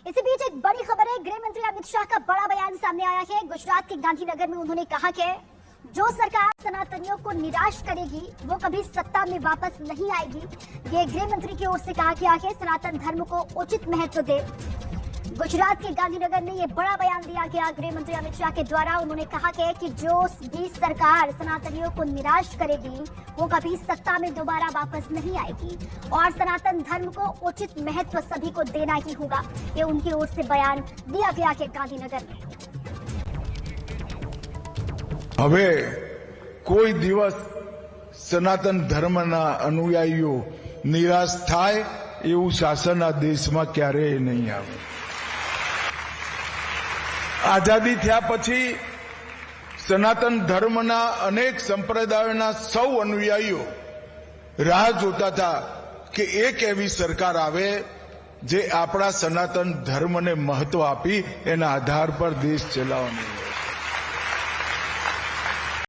इसी बीच एक बड़ी खबर है। गृह मंत्री अमित शाह का बड़ा बयान सामने आया है। गुजरात के गांधीनगर में उन्होंने कहा कि जो सरकार सनातनियों को निराश करेगी वो कभी सत्ता में वापस नहीं आएगी। ये गृह मंत्री की ओर से कहा गया है। सनातन धर्म को उचित महत्व दे। गुजरात के गांधीनगर में ये बड़ा बयान दिया गया गृह मंत्री अमित शाह के द्वारा। उन्होंने कहा कि जो भी सरकार सनातनियों को निराश करेगी वो कभी सत्ता में दोबारा वापस नहीं आएगी और सनातन धर्म को उचित महत्व सभी को देना ही होगा। ये उनकी ओर से बयान दिया गया है गांधीनगर में। હવે કોઈ દિવસ સનાતન ધર્મના અનુયાયીઓ નિરાશ થાય એવું શાસન આ દેશમાં ક્યારેય નહીં આવે। આઝાદી થયા પછી સનાતન ધર્મના અનેક સંપ્રદાયોના સૌ અનુયાયીઓ રાહ જોતા હતા કે એક એવી સરકાર આવે જે આપણા સનાતન ધર્મને મહત્વ આપી એના આધાર પર દેશ ચલાવવાની।